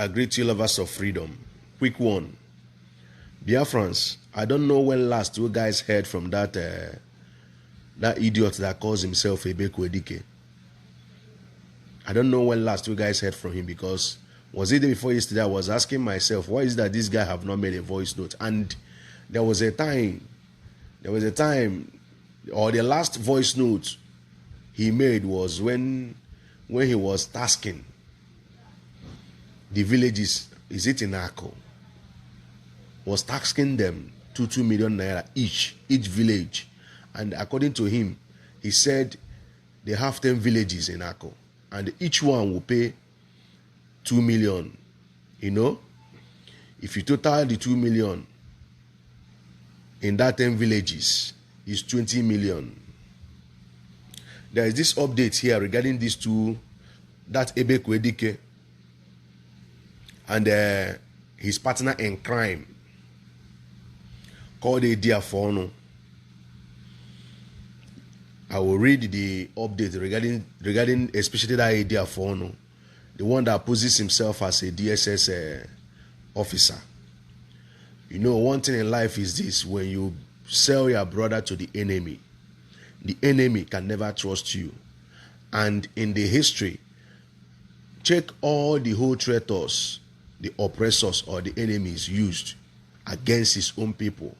greet you lovers of freedom. Quick one. Biafrans, I don't know when last you guys heard from that idiot that calls himself Ebekue Dike. I don't know when last you guys heard from him, because was it the day before yesterday I was asking myself, why is that this guy have not made a voice note? And there was a time, or the last voice note he made was when he was tasking the villages, is it in Ako, was tasking them 2 million naira each village. And according to him, he said they have 10 villages in Ako, and each one will pay 2 million. You know, if you total the 2 million in that 10 villages, is 20 million. There is this update here regarding these two, that Ebekue Dike and his partner in crime called Ediafono. I will read the update regarding especially that Ediafono, the one that poses himself as a DSS officer. You know, one thing in life is this: when you sell your brother to the enemy can never trust you. And in the history, check all the whole traitors the oppressors or the enemies used against his own people.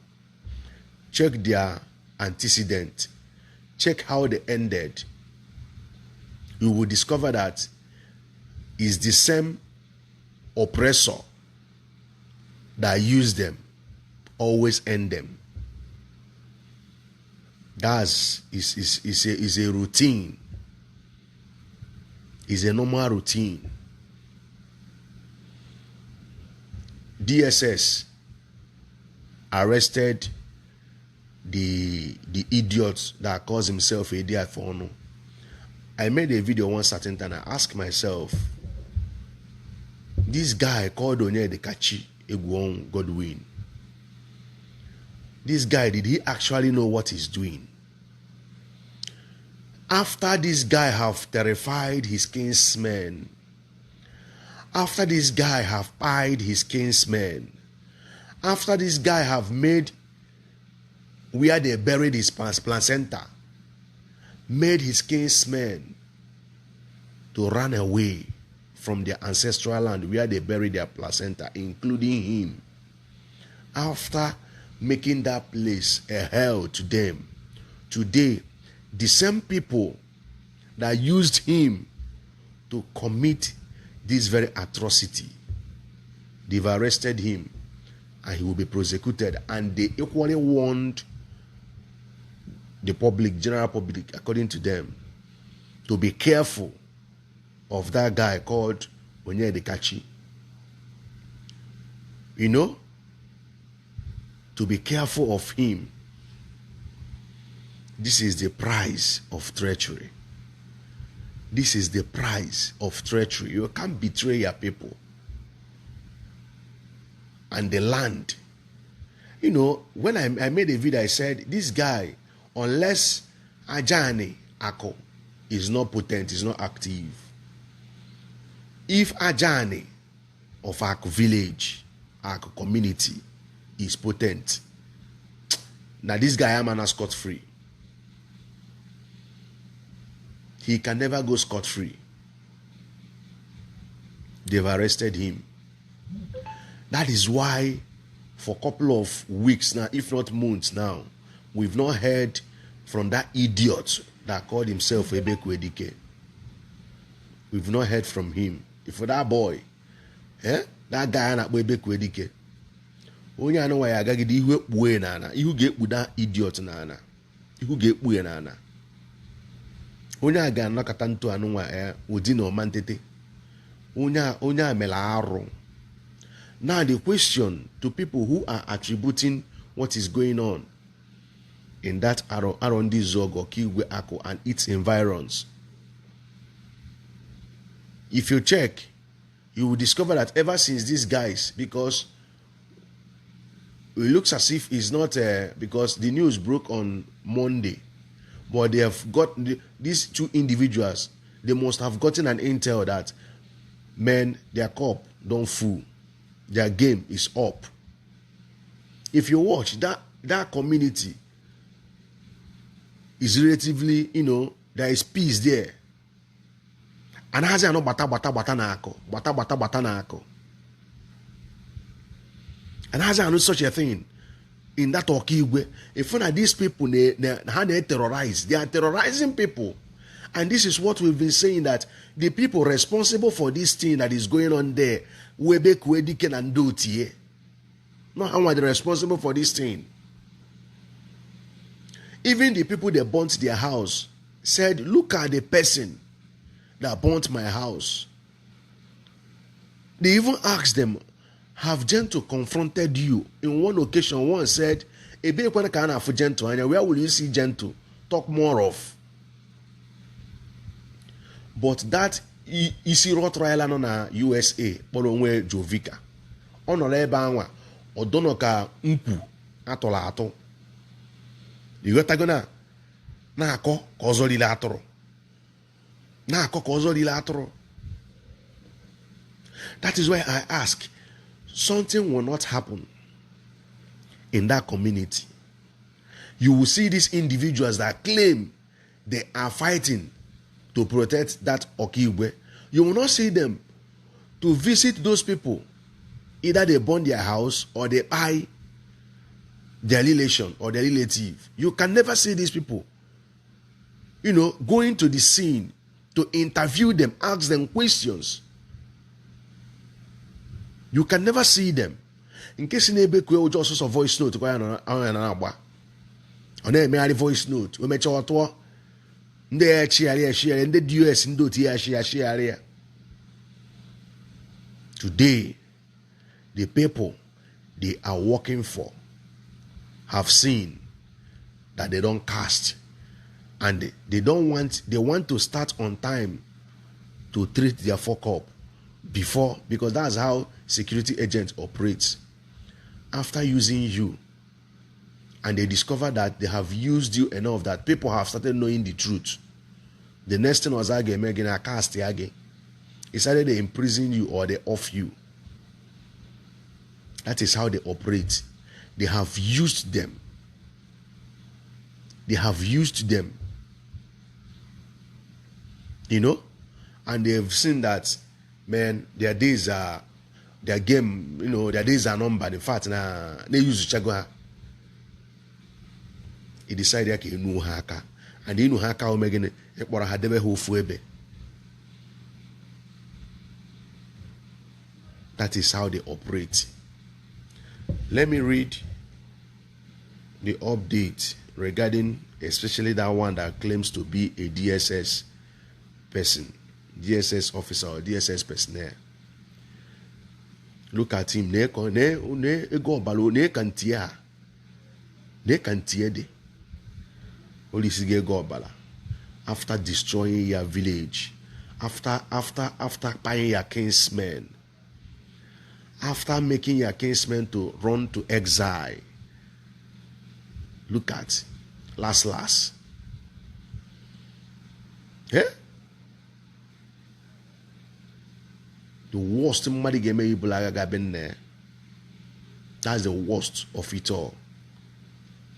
Check their antecedent. Check how they ended. You will discover that it's the same oppressor that used them always end them. That is a routine. It's a normal routine. DSS arrested the idiot that calls himself Ediafono. I made a video one certain time. I asked myself, this guy called onyedikachi Godwin, this guy, did he actually know what he's doing? After this guy have terrified his kinsmen, after this guy have pied his kinsmen, after this guy have made where they buried his placenta, made his kinsmen to run away from their ancestral land where they buried their placenta, including him. After making that place a hell to them, today, the same people that used him to commit this very atrocity, they've arrested him and he will be prosecuted. And they equally warned the public, general public, according to them, to be careful of that guy called onyedikachi. You know, to be careful of him. This is the price of treachery. This is the price of treachery. You can't betray your people and the land. You know, when I made a video, I said, this guy, unless Ajani Ako is not potent, is not active, if Ajani of Ako village, Ako community is potent, now this guy am not scot-free. He can never go scot-free. They've arrested him. That is why for a couple of weeks now, if not months now, we've not heard from that idiot that called himself Ebekue Dike. We've not heard from him. If for that boy, that guy na Ebekue Dike, onye ano wa ya agagide ihu ekpuwe nana, ihu ga-ekpu that idiot nana, ihu ga-ekpuwe nana. Onye a ga-anọkọta ntu anụnwa odi na ọmantete. Onye a mela arụ. Now the question to people who are attributing what is going on in that around this Zog or Kiwe Ako and its environs, if you check, you will discover that ever since these guys, because it looks as if it's not because the news broke on Monday, but they have got these two individuals. They must have gotten an intel that, man, their cop don't fool. Their game is up. If you watch, that community is relatively, there is peace there. And has no bata na ako. And has no such a thing in that Okigwe. If one of these people they terrorize, they are terrorizing people. And this is what we've been saying, that the people responsible for this thing that is going on there, Ebekue Dike and Dotie, not how are they responsible for this thing. Even the people that burnt their house said, look at the person that burnt my house. They even asked them, have Gento confronted you? In one occasion, one said, Ebekue Dike for Gento, and where will you see Gento? Talk more of. But that isi Rottweiler no na USA kpọrọ onwe Jovika. Ọ nọ ebe anwa, ọ dono ka mkpu atụrụ atụ. Igotago na-akọ ka ọzọ lile atụrụ. Na-akọ ka ọzọ lile atụrụ. That is why I ask, something will not happen in that community. You will see these individuals that claim they are fighting to protect that Okigwe. You will not see them to visit those people. Either they burn their house or they buy their relation or their relative. You can never see these people, going to the scene to interview them, ask them questions. You can never see them. In case in Ebekue, we just a voice note. On a voice note. We make sure the DSS today, the people they are working for have seen that they don't cast, and they want to start on time to treat their fuck up before, because that's how security agents operate. After using you, and they discover that they have used you enough that people have started knowing the truth, the next thing was again making a cast again. It's either they imprison you or they off you. That is how they operate. They have used them. They have used them. And they've seen that, man, their days are, their game, their days are numbered. In fact, they use Chagoha. He decided he knew haka, and he knew haka omegene ekpora hadebe hofu ebe. That is how they operate. Let me read the update regarding especially that one that claims to be a DSS person, DSS officer or DSS personnel. Look at him. Ne ego balo ne kantia. Ne kantie de. After destroying your village, after buying your kinsmen, after making your kinsmen to run to exile. Look at last. Eh? The worst that's the worst of it all.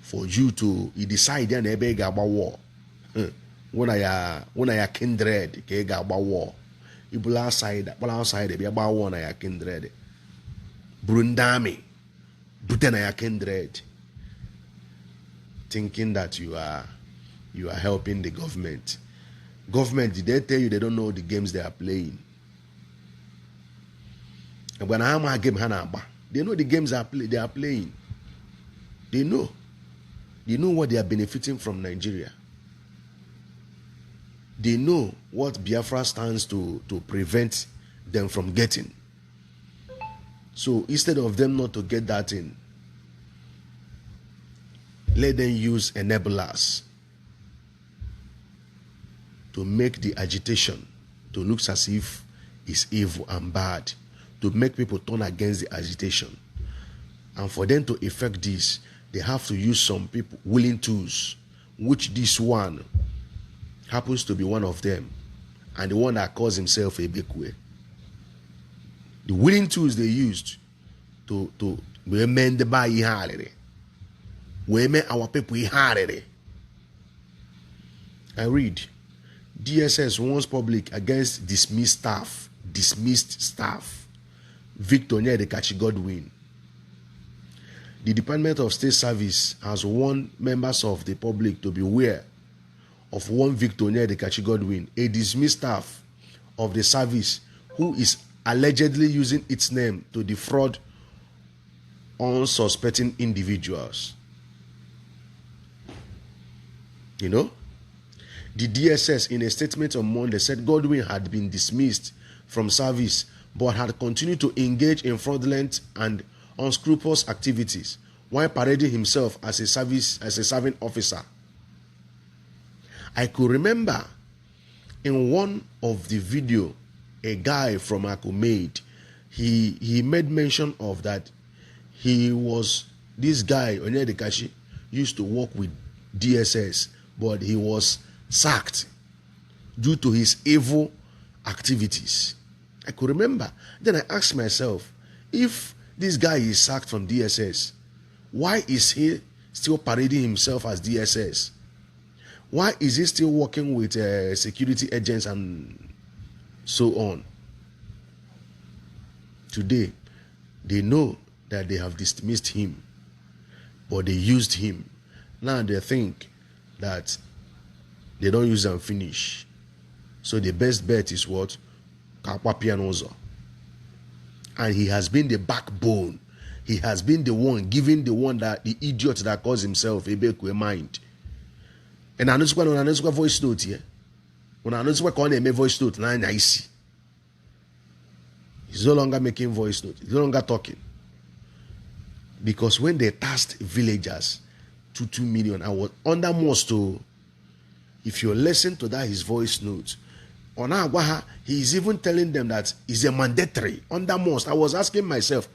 For you to decide and ebe ga agba war. When I kindred ke ga agba war. People outside be agba war na ya kindred. Brundami. Bute na ya kindred. Thinking that you are helping the government. Government, did they tell you they don't know the games they are playing? And when I am a game they know the games they are playing. They know. They know what they are benefiting from Nigeria. They know what Biafra stands to prevent them from getting. So instead of them not to get that in, let them use enablers to make the agitation to look as if it's evil and bad, to make people turn against the agitation. And for them to effect this, they have to use some people, willing tools, which this one happens to be one of them, and the one that calls himself Ebekue. The willing tools they used to amend the buy harder. We make our people harder. I read DSS warns public against dismissed staff. Victor Onyedikachi Godwin. The Department of State Service has warned members of the public to beware of one Victor Onyedikachi Godwin, a dismissed staff of the service who is allegedly using its name to defraud unsuspecting individuals. You know, the DSS in a statement on Monday said Godwin had been dismissed from service but had continued to engage in fraudulent and unscrupulous activities while parading himself as a serving officer. I could remember in one of the video a guy from Aku made, he made mention of that this guy Onyedikachi used to work with DSS, but he was sacked due to his evil activities. I could remember. Then I asked myself, if this guy is sacked from DSS, why is he still parading himself as DSS? Why is he still working with security agents and so on? Today, they know that they have dismissed him, but they used him. Now they think that they don't use and finish. So the best bet is what? Kakwa Pianozo. And he has been the backbone. He has been the one, giving the one that the idiot that calls himself Ebekue mind. And I know voice note here. When I know calling a voice note, now I see. He's no longer making voice note. He's no longer talking. Because when they tasked villagers to 2 million, I was under most to, if you listen to that his voice note, on Agwaha, he is even telling them that it's a mandatory under most. I was asking myself,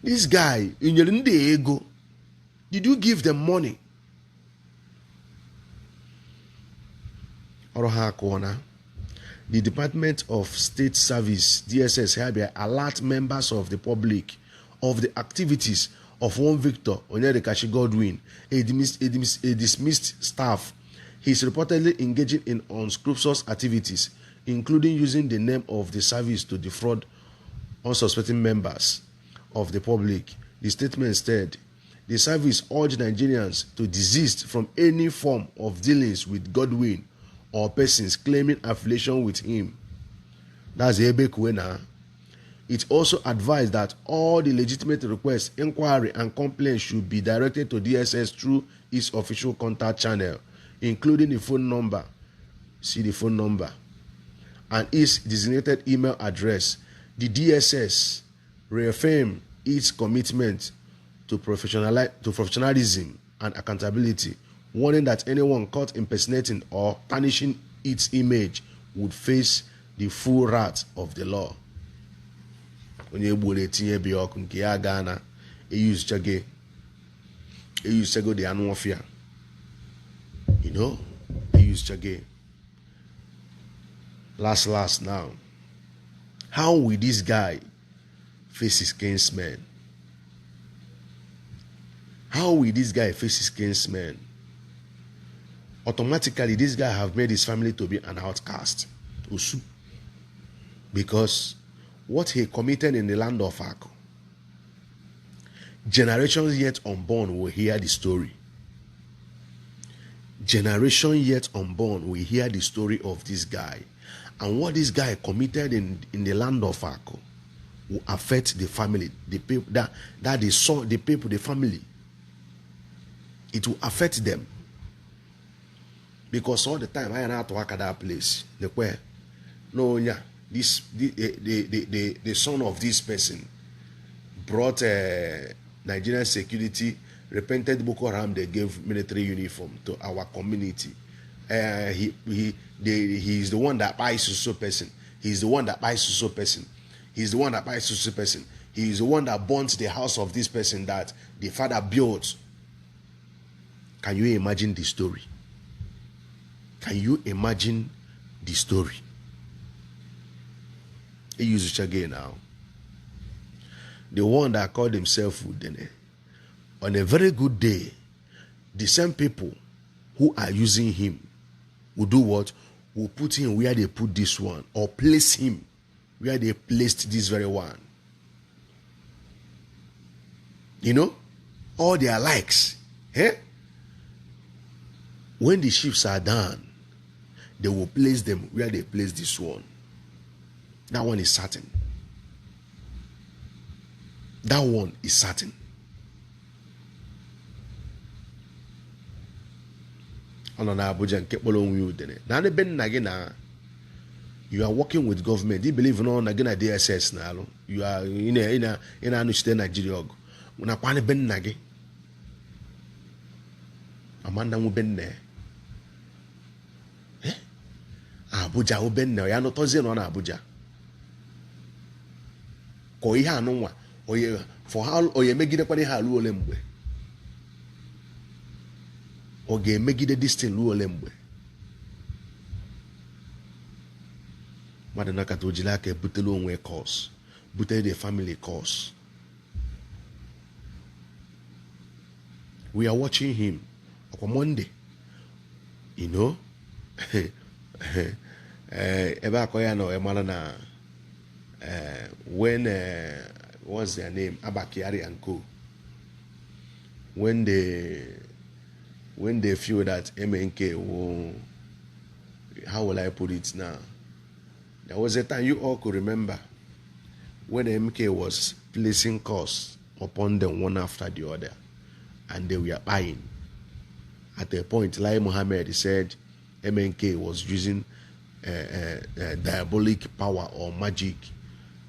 this guy, in your ego, did you give them money? Oroha Corner. The Department of State Service, DSS, hereby alert members of the public of the activities of one Victor Onyedikachi Godwin, a dismissed staff. He is reportedly engaging in unscrupulous activities, including using the name of the service to defraud unsuspecting members of the public. The statement said, the service urged Nigerians to desist from any form of dealings with Godwin or persons claiming affiliation with him. That's Ebekue now. It also advised that all the legitimate requests, inquiry, and complaints should be directed to DSS through its official contact channel, including the phone number. See the phone number. And its designated email address. The DSS reaffirmed its commitment to professionalism and accountability, warning that anyone caught impersonating or tarnishing its image would face the full wrath of the law. When you etinye biok nke ya Ghana, use chage the anwafia. You know, use chage. Last now. How will this guy face his kinsmen? How will this guy face his kinsmen? Automatically, this guy have made his family to be an outcast. Usu. Because what he committed in the land of Ako, generations yet unborn will hear the story. Generation yet unborn will hear the story of this guy. And what this guy committed in the land of Ako will affect the family, the people that they saw, the people, the family. It will affect them. Because all the time I had to work at that place. The son of this person brought Nigerian security, repented Boko Haram, they gave military uniform to our community. He is the one that buys so person. He's the one that buys so person. He's the one that buys so person. He is the one that burnt the house of this person that the father built. Can you imagine the story? Can you imagine the story? He uses it again now. the one that called himself Udene, on a very good day, the same people who are using him will do what? Will put him where they put this one, or place him where they placed this very one. You know, all their likes. Eh? When the ships are done, they will place them where they place this one. That one is certain. That one is certain. Ono na Abuja nke kpolo onwe udene. Na ne ben na gị na you are working with government. You believe no na gị na DSS na alụ. You are in anụchite Nigeria ọgụ. Na kwa ne ben na gị. Amanda nwu ben na. Abuja wu ben na ya no tozie no na Abuja. Ko ihe anu nwa oye for how oye megide kwa ihe alu ole mgbe. Ọ ga-emegide this thing ruo ole mgbe. Mmadụ nakata ojili aka ebutela onwe cause, butere the family cause. We are watching him on Monday. You know, ebe akoya no emala na when what's their name, Abakiari and Co. When they feel that MNK will, how will I put it now? There was a time you all could remember when MK was placing costs upon them one after the other, and they were buying. At a point, Lai Mohammed said MNK was using diabolic power or magic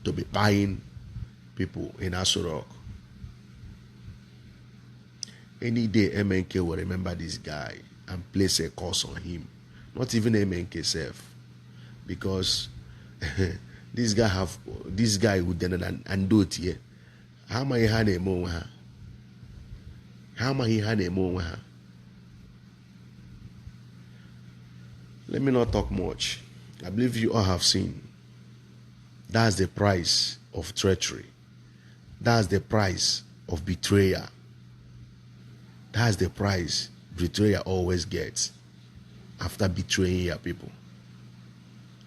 to be buying people in Asurok. Any day MNK will remember this guy and place a curse on him. Not even MNK self. Because this guy would then and do it here. How many had a mo? How many had a mo? Let me not talk much. I believe you all have seen. That's the price of treachery. That's the price of betrayal. That's the price betrayer always gets after betraying your people.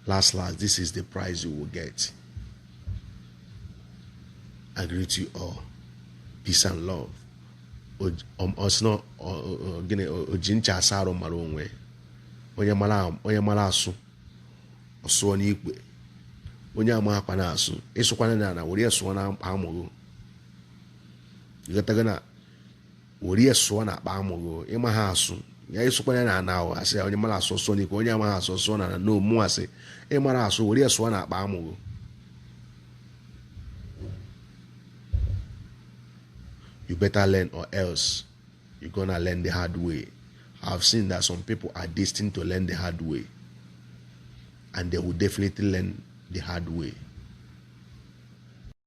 Last, this is the price you will get. I greet you all. Peace and love. Us not ojincha asaro maronwe. Onye mala asu. Oso ni ikpe. Onye ama akwa na asu. Esokwana na wori eso na amogo. Igatagana wori eso na akpa amogo. Ima ha asu. Ya esokwana na o ase onye mala asu so ni ko onye ama ha asu so na no mu ase. Ima asu wori eso na akpa amogo. You better learn or else you're gonna learn the hard way. I've seen that some people are destined to learn the hard way. And they will definitely learn the hard way.